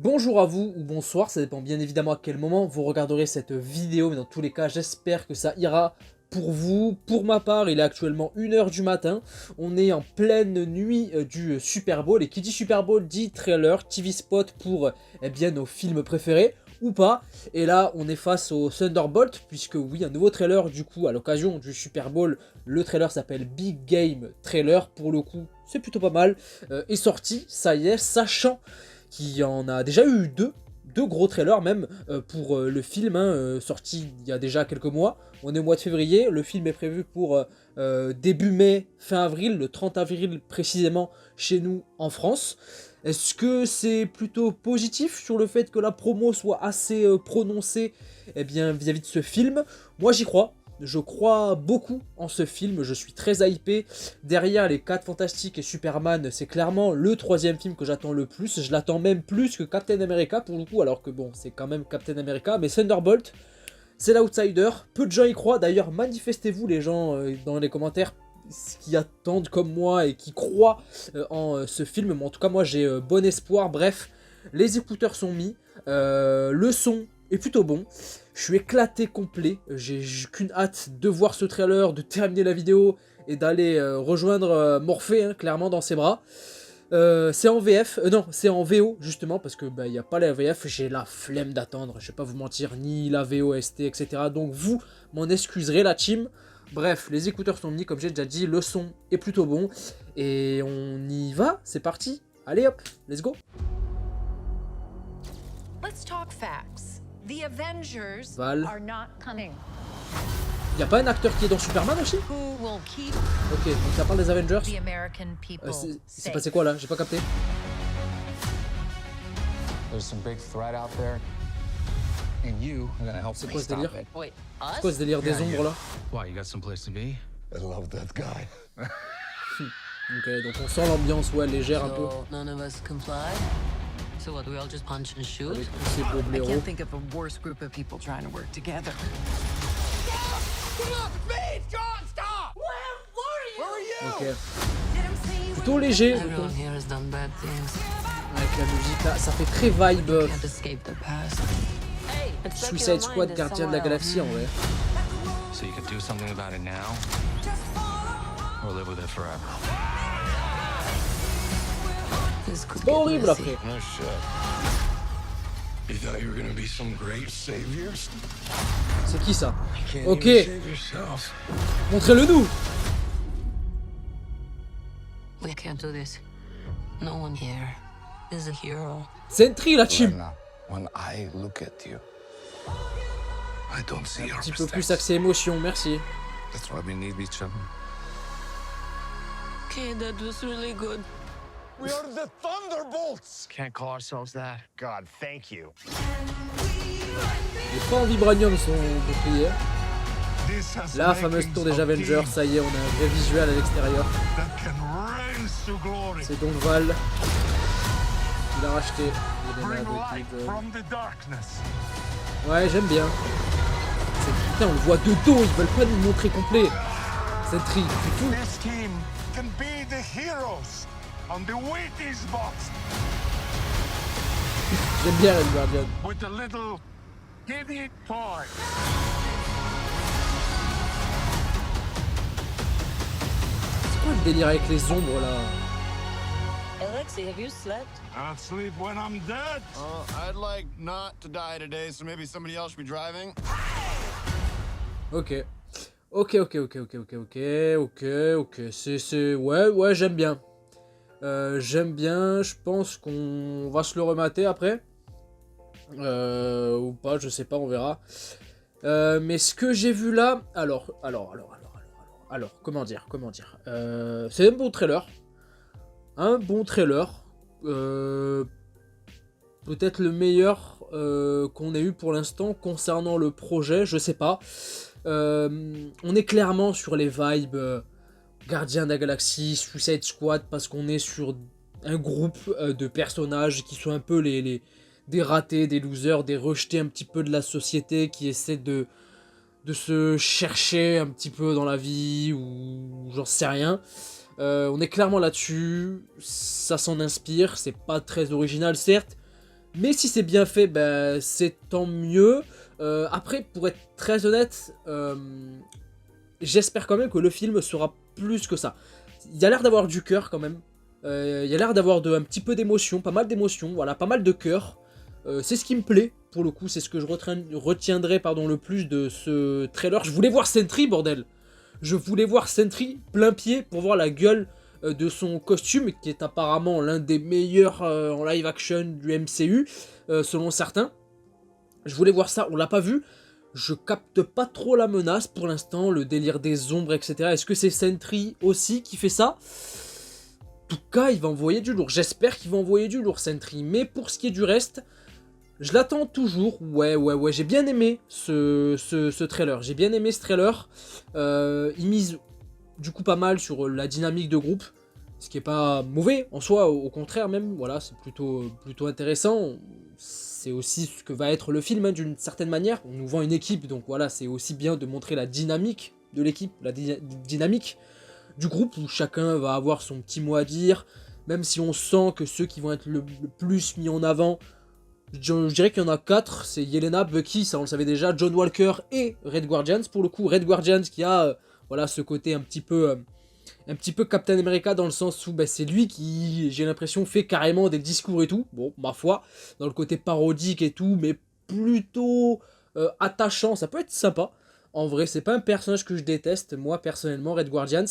Bonjour à vous ou bonsoir, ça dépend bien évidemment à quel moment vous regarderez cette vidéo, mais dans tous les cas j'espère que ça ira pour vous. Pour ma part, il est actuellement 1h du matin, on est en pleine nuit du Super Bowl, et qui dit Super Bowl dit trailer, TV spot pour eh bien, nos films préférés, ou pas. Et là on est face au Thunderbolt, puisque oui, un nouveau trailer du coup à l'occasion du Super Bowl. Le trailer s'appelle Big Game Trailer, pour le coup c'est plutôt pas mal, est sorti, ça y est, sachant qu'il y en a déjà eu deux gros trailers même pour le film, sorti il y a déjà quelques mois. On est au mois de février, le film est prévu pour début mai, fin avril, le 30 avril précisément chez nous en France. Est-ce que c'est plutôt positif sur le fait que la promo soit assez prononcée vis-à-vis de ce film? Moi j'y crois. Je crois beaucoup en ce film, je suis très hypé. Derrière les 4 Fantastiques et Superman, c'est clairement le troisième film que j'attends le plus. Je l'attends même plus que Captain America pour le coup, alors que bon, c'est quand même Captain America. Mais Thunderbolt, c'est l'outsider. Peu de gens y croient. D'ailleurs, manifestez-vous les gens dans les commentaires qui attendent comme moi et qui croient en ce film. Mais en tout cas, moi j'ai bon espoir. Bref, les écouteurs sont mis. Le son est plutôt bon. Je suis éclaté complet, j'ai qu'une hâte de voir ce trailer, de terminer la vidéo et d'aller rejoindre Morphée, clairement dans ses bras. C'est en VF, non, c'est en VO justement, parce que il n'y a pas la VF, j'ai la flemme d'attendre, je vais pas vous mentir, ni la VOST, etc. Donc vous m'en excuserez la team. Bref, les écouteurs sont mis, comme j'ai déjà dit, le son est plutôt bon, et on y va, c'est parti. Allez hop, let's go. Let's talk facts. The Avengers Val. are not coming. Y'a pas un acteur qui est dans Superman aussi? Who will keep Ok, donc ça parle des Avengers. the American people C'est safe? passé quoi là? J'ai pas capté. There's some big threat out there, and you are gonna help C'est me quoi ce stop délire? it. Wait, C'est us? quoi ce délire des ombres là? Why, you got someplace to be? I love that guy. Ok, donc on sent l'ambiance, ouais, légère un peu. So none of us comply? So what, we all just punch and shoot? Avec tous ces beaux I blaireaux. can't think of a worse group of people trying to work together. Ok. Plutôt léger, Everyone here has done bad things. avec la musique là, ça fait très vibe Can't escape the past. Suicide Squad, Gardien de la Galaxie en vrai. So you could do something about it now, or live with it forever. This could C'est pas get horrible messy. après. No shit. You thought you were gonna be some great saviors? C'est qui ça? You can't Ok, even save yourself. montrez-le nous. We can't do this. No one here is a hero. Sentry la team. Lena, when I look at you, I don't see your Un petit peu plus mistakes. axé émotion, merci. That's why we need each other. Okay, that was really good. We are the Thunderbolts! Can't call ourselves that. God, thank you. Les pas en vibranium sont boucliers. This has La fameuse tour des Avengers, ça y est, on a un vrai visuel à l'extérieur. that can rise to glory. C'est donc Val qui l'a racheté. Il est Bring là light avec from the darkness. Ouais, j'aime bien. Putain, on le voit de dos, ils veulent pas nous le montrer complet. Sentry, tu fous. This team can be the heroes on the Wheaties box J'aime bien Red Guardian. with a little giddy toy. C'est quoi le délire avec les ombres là? Alexei, have you slept? I'll sleep when I'm dead. I'd like not to die today, so maybe somebody else should be driving. Ok. Ok. C'est... Ouais, j'aime bien. J'aime bien, je pense qu'on va se le remater après. Ou pas, je sais pas, on verra. Mais ce que j'ai vu là... Alors, comment dire c'est un bon trailer. Peut-être le meilleur qu'on ait eu pour l'instant concernant le projet, je sais pas. On est clairement sur les vibes Gardiens de la Galaxie, Suicide Squad, parce qu'on est sur un groupe de personnages qui sont un peu des ratés, des losers, des rejetés un petit peu de la société, qui essaient de se chercher un petit peu dans la vie, ou j'en sais rien. On est clairement là-dessus, ça s'en inspire, c'est pas très original certes, Mais si c'est bien fait, ben, c'est tant mieux. Après, pour être très honnête, j'espère quand même que le film sera plus que ça. Il y a l'air d'avoir du cœur quand même. Il y a l'air d'avoir un petit peu d'émotion, pas mal d'émotion, voilà, pas mal de cœur. C'est ce qui me plaît, pour le coup, c'est ce que je retiendrai le plus de ce trailer. Je voulais voir Sentry, bordel. Je voulais voir Sentry plein pied pour voir la gueule de son costume, qui est apparemment l'un des meilleurs en live action du MCU, selon certains. Je voulais voir ça, on l'a pas vu. Je capte pas trop la menace pour l'instant, le délire des ombres, etc. Est-ce que c'est Sentry aussi qui fait ça? En tout cas, il va envoyer du lourd. J'espère qu'il va envoyer du lourd, Sentry. Mais pour ce qui est du reste, je l'attends toujours. Ouais. J'ai bien aimé ce trailer. J'ai bien aimé ce trailer. Il mise du coup pas mal sur la dynamique de groupe. Ce qui est pas mauvais en soi, au contraire même. Voilà, c'est plutôt intéressant. C'est aussi ce que va être le film, hein, d'une certaine manière. On nous vend une équipe, donc voilà, c'est aussi bien de montrer la dynamique de l'équipe, la dynamique du groupe, où chacun va avoir son petit mot à dire, même si on sent que ceux qui vont être le plus mis en avant, je dirais qu'il y en a 4, c'est Yelena, Bucky, ça on le savait déjà, John Walker et Red Guardians, pour le coup, Red Guardians qui a voilà, ce côté un petit peu Captain America, dans le sens où ben, c'est lui qui, j'ai l'impression, fait carrément des discours et tout, bon, ma foi, dans le côté parodique et tout, mais plutôt attachant, ça peut être sympa. En vrai, c'est pas un personnage que je déteste, moi personnellement, Red Guardians.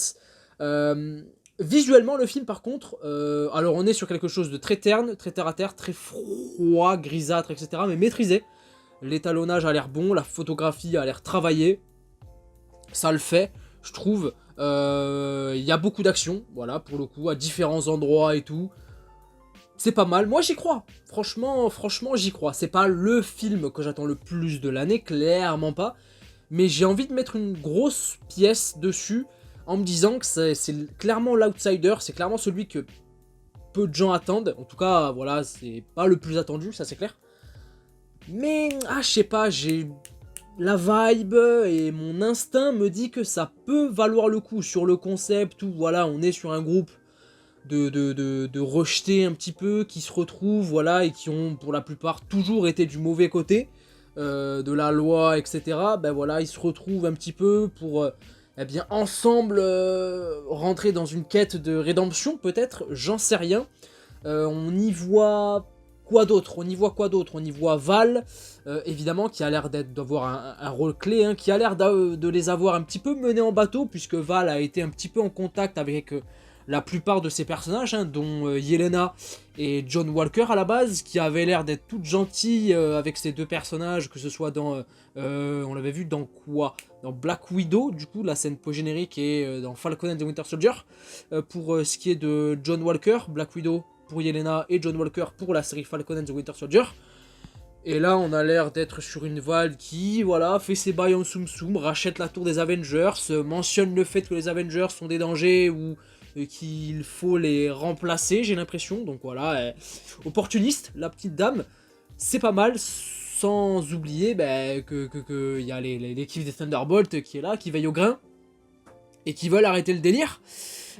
Visuellement, le film par contre, alors on est sur quelque chose de très terne, très terre à terre, très froid, grisâtre, etc. mais maîtrisé. L'étalonnage a l'air bon, la photographie a l'air travaillée. Ça le fait, je trouve. Il y a beaucoup d'action, voilà, pour le coup, à différents endroits et tout. C'est pas mal, moi j'y crois. Franchement, j'y crois. C'est pas le film que j'attends le plus de l'année, clairement pas. Mais j'ai envie de mettre une grosse pièce dessus en me disant que c'est clairement l'outsider, c'est clairement celui que peu de gens attendent. En tout cas, voilà, c'est pas le plus attendu, ça c'est clair. Mais, je sais pas, j'ai la vibe et mon instinct me dit que ça peut valoir le coup sur le concept où, voilà, on est sur un groupe de rejetés un petit peu, qui se retrouvent, voilà, et qui ont pour la plupart toujours été du mauvais côté de la loi, etc. Ben voilà, ils se retrouvent un petit peu pour eh bien ensemble rentrer dans une quête de rédemption, peut-être, j'en sais rien. On y voit quoi d'autre? On y voit Val, évidemment, qui a l'air d'avoir un rôle clé, hein, qui a l'air de les avoir un petit peu menés en bateau, puisque Val a été un petit peu en contact avec la plupart de ces personnages, hein, dont Yelena et John Walker à la base, qui avaient l'air d'être toutes gentilles avec ces deux personnages, que ce soit dans... on l'avait vu dans quoi? Dans Black Widow, du coup, la scène post-générique, et dans Falcon and the Winter Soldier. Pour ce qui est de John Walker, Black Widow pour Yelena et John Walker pour la série Falcon and the Winter Soldier. Et là, on a l'air d'être sur une Val qui, voilà, fait ses bails en soum-soum, rachète la tour des Avengers, mentionne le fait que les Avengers sont des dangers ou qu'il faut les remplacer, j'ai l'impression. Donc voilà, opportuniste, la petite dame, c'est pas mal, sans oublier que y a l'équipe des Thunderbolts qui est là, qui veille au grain, et qui veulent arrêter le délire.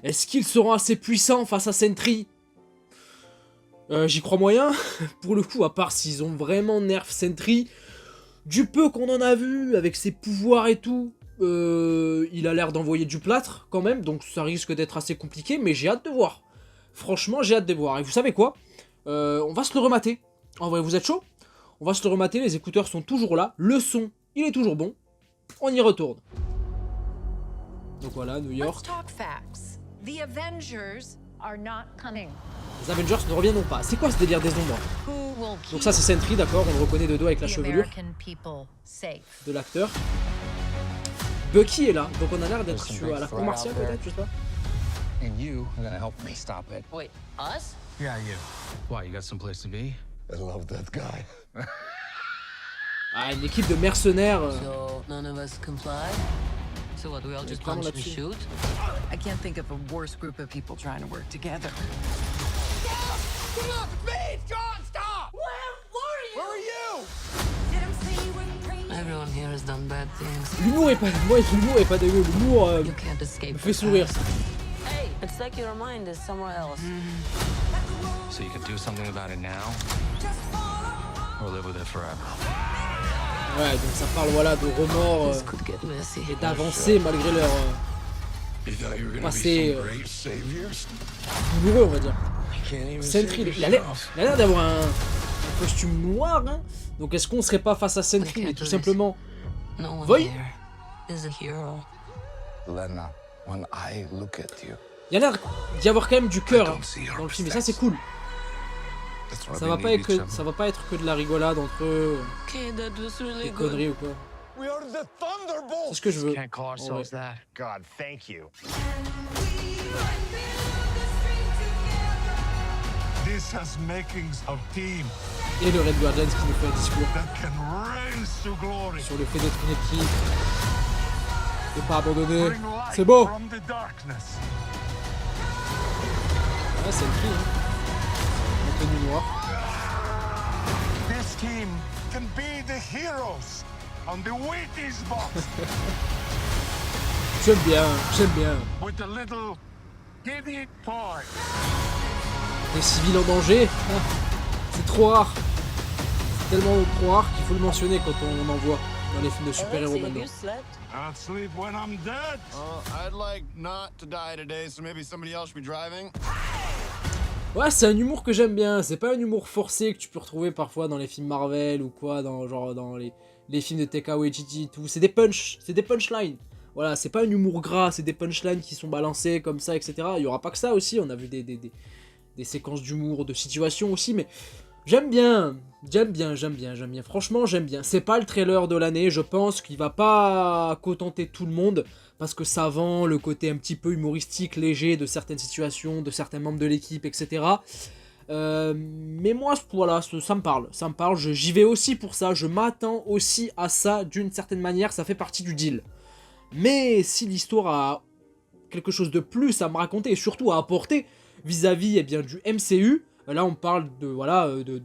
Est-ce qu'ils seront assez puissants face à Sentry? J'y crois moyen, pour le coup, à part s'ils ont vraiment nerf Sentry. Du peu qu'on en a vu, avec ses pouvoirs et tout, il a l'air d'envoyer du plâtre quand même, donc ça risque d'être assez compliqué, mais j'ai hâte de voir. Franchement, j'ai hâte de voir. Et vous savez quoi? On va se le remater. En vrai, vous êtes chaud? On va se le remater, les écouteurs sont toujours là, le son, il est toujours bon. On y retourne. Donc voilà, New York. Let's talk facts. The Avengers are not coming. Les Avengers ne reviendront pas. C'est quoi ce délire des ombres? Donc ça c'est Sentry, d'accord, on le reconnaît de dos avec la chevelure de l'acteur. Bucky est là, donc on a l'air d'être à la cour martiale peut-être, je sais pas. And you are gonna help me stop it. Wait, us? Yeah, you. Why, you got someplace to be? I love that guy. Une équipe de mercenaires. So none of us comply? So what, we all just punch and shoot? I can't think of a worse group of people trying to work together. Look, me! John, stop! Where are you? Everyone here has done bad things. L'humour est pas dégueu, l'humour You can't escape me fait sourire. Hey, it's like your mind is somewhere else. So you can do something about it now? live with it forever. Ouais, donc ça parle voilà de remords This could get messy. et d'avancer malgré leur You thought you were gonna be passé some great savior? douloureux, on va dire. You can't even Sentry, save il a l'air yourself. d'avoir un costume noir, hein. Donc est-ce qu'on serait pas face à Sentry, mais tout simplement No one Voyez. here is a hero. Lena, when I look at you, il y a l'air d'y avoir quand même du cœur hein, don't see your dans le film, et ça c'est cool. that's why Ça we va, need pas être each que, other. ça va pas être que de la rigolade entre eux, Okay, that was really des good. conneries ou quoi. We are the Thunderbolts! C'est ce que je veux. Can't call ourselves that. God, thank you. This has makings of team Et le Red Guardians qui nous fait un discours that can rise to glory. sur le fait d'être une équipe, de pas abandonner. Bring light C'est beau. from the darkness. Ouais, Sentry, hein. En tenue noire. This team can be the heroes on the Wheaties box J'aime bien, j'aime bien. with a little giddy toy. Les civils en danger, ah, c'est trop rare. C'est tellement trop rare qu'il faut le mentionner quand on en voit dans les films de super-héros maintenant. I'll sleep when I'm dead. I'd like not to die today, so maybe somebody else should be driving. Ouais, c'est un humour que j'aime bien. C'est pas un humour forcé que tu peux retrouver parfois dans les films Marvel ou quoi, dans les films de Taika Waititi et tout. C'est des punchlines. Voilà, c'est pas un humour gras, c'est des punchlines qui sont balancées comme ça, etc. Il y aura pas que ça aussi. On a vu des séquences d'humour, de situations aussi, mais j'aime bien. Franchement, j'aime bien. C'est pas le trailer de l'année. Je pense qu'il va pas contenter tout le monde parce que ça vend le côté un petit peu humoristique, léger de certaines situations, de certains membres de l'équipe, etc. Mais moi, voilà, ça me parle. J'y vais aussi pour ça. Je m'attends aussi à ça d'une certaine manière. Ça fait partie du deal. Mais si l'histoire a quelque chose de plus à me raconter et surtout à apporter vis-à-vis du MCU, là on parle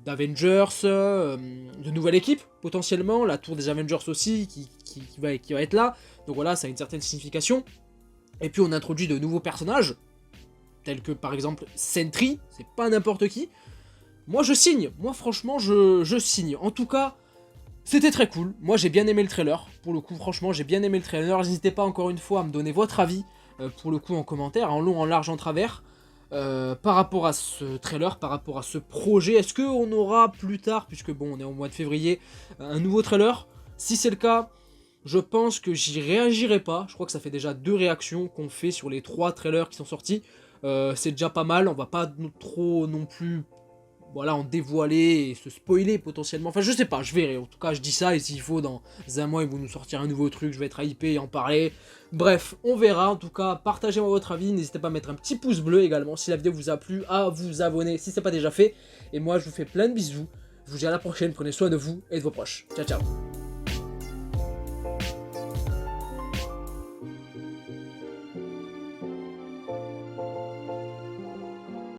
d'Avengers, de nouvelle équipe potentiellement, la tour des Avengers aussi qui va être là, donc voilà, ça a une certaine signification. Et puis on introduit de nouveaux personnages, tels que par exemple Sentry, c'est pas n'importe qui. Moi je signe, franchement je signe. En tout cas, c'était très cool, moi j'ai bien aimé le trailer, pour le coup franchement j'ai bien aimé le trailer. N'hésitez pas encore une fois à me donner votre avis, pour le coup en commentaire, en long, en large, en travers. Par rapport à ce trailer, par rapport à ce projet, est-ce qu'on aura plus tard, puisque bon on est au mois de février, un nouveau trailer? Si c'est le cas, je pense que j'y réagirai pas. Je crois que ça fait déjà 2 réactions qu'on fait sur les 3 trailers qui sont sortis. C'est déjà pas mal, on va pas trop non plus en dévoiler et se spoiler potentiellement. Enfin je sais pas, je verrai. En tout cas je dis ça et s'il faut dans un mois ils vont nous sortir un nouveau truc, je vais être hypé et en parler. Bref, on verra. En tout cas, partagez-moi votre avis. N'hésitez pas à mettre un petit pouce bleu également si la vidéo vous a plu, à vous abonner si c'est pas déjà fait. Et moi je vous fais plein de bisous. Je vous dis à la prochaine, prenez soin de vous et de vos proches. Ciao ciao.